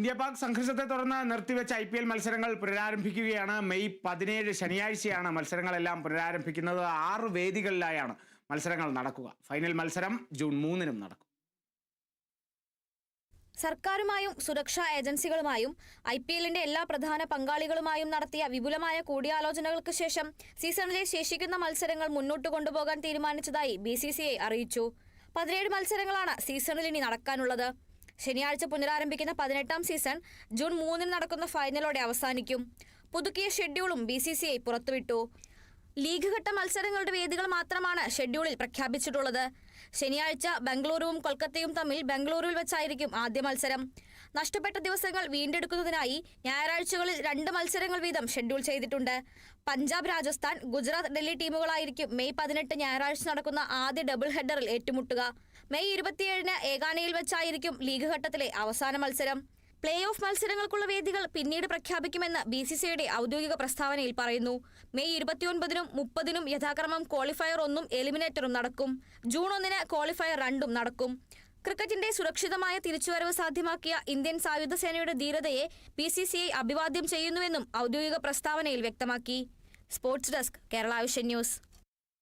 India Pak സംഘർഷത്തെ തുടർന്ന് നിർത്തിവെച്ച IPL മത്സരങ്ങൾ പുനരാരംഭിക്കുകയാണ്. മെയ് 17 ശനിയാഴ്ചയാണ് മത്സരങ്ങളെല്ലാം പുനരാരംഭിക്കുന്നത്. 6 വേദികളിലായാണ് മത്സരങ്ങൾ നടക്കുക. ഫൈനൽ മത്സരം ജൂൺ 3 നടക്കും. സർക്കാരുമായും സുരക്ഷാ ഏജൻസികളുമായും IPLന്റെ എല്ലാ പ്രധാന പങ്കാളികളുമായും നടത്തിയ വിപുലമായ കൂടിയാലോചനകൾക്ക് ശേഷം സീസണിലെ ശേഷിക്കുന്ന മത്സരങ്ങൾ മുന്നോട്ട് കൊണ്ടുപോകാൻ തീരുമാനിച്ചതായി BCCI അറിയിച്ചു. 17 മത്സരങ്ങളാണ് സീസണിൽ ഇനി നടക്കാനുള്ളത്. ശനിയാഴ്ച പുനരാരംഭിക്കുന്ന 18ാം സീസൺ ജൂൺ 3 നടക്കുന്ന ഫൈനലോടെ അവസാനിക്കും. പുതുക്കിയ ഷെഡ്യൂളും BCCI പുറത്തുവിട്ടു. ലീഗ് ഘട്ട മത്സരങ്ങളുടെ വേദികൾ മാത്രമാണ് ഷെഡ്യൂളിൽ പ്രഖ്യാപിച്ചിട്ടുള്ളത്. ശനിയാഴ്ച ബംഗളൂരുവും കൊൽക്കത്തയും തമ്മിൽ ബംഗളൂരുവിൽ വെച്ചായിരിക്കും ആദ്യ മത്സരം. നഷ്ടപ്പെട്ട ദിവസങ്ങൾ വീണ്ടെടുക്കുന്നതിനായി ഞായറാഴ്ചകളിൽ 2 മത്സരങ്ങൾ വീതം ഷെഡ്യൂൾ ചെയ്തിട്ടുണ്ട്. പഞ്ചാബ്, രാജസ്ഥാൻ, ഗുജറാത്ത്, ഡൽഹി ടീമുകളായിരിക്കും മെയ് 18 ഞായറാഴ്ച നടക്കുന്ന ആദ്യ ഡബിൾ ഹെഡറിൽ ഏറ്റുമുട്ടുക. മെയ് 27 ഏകാനയിൽ വെച്ചായിരിക്കും ലീഗ് ഘട്ടത്തിലെ അവസാന മത്സരം. പ്ലേ ഓഫ് മത്സരങ്ങൾക്കുള്ള വേദികൾ പിന്നീട് പ്രഖ്യാപിക്കുമെന്ന് BCCIയുടെ ഔദ്യോഗിക പ്രസ്താവനയിൽ പറയുന്നു. മെയ് 29-നും 30-നും യഥാക്രമം ക്വാളിഫയർ 1-ഉം എലിമിനേറ്ററും നടക്കും. ജൂൺ 1-ന് ക്വാളിഫയർ 2-ഉം നടക്കും. ക്രിക്കറ്റിന്റെ സുരക്ഷിതമായ തിരിച്ചുവരവ് സാധ്യമാക്കിയ ഇന്ത്യൻ സായുധ സേനയുടെ ധീരതയെ BCCI അഭിവാദ്യം ചെയ്യുന്നുവെന്നും ഔദ്യോഗിക പ്രസ്താവനയിൽ വ്യക്തമാക്കി. Sports desk, Kerala vision news.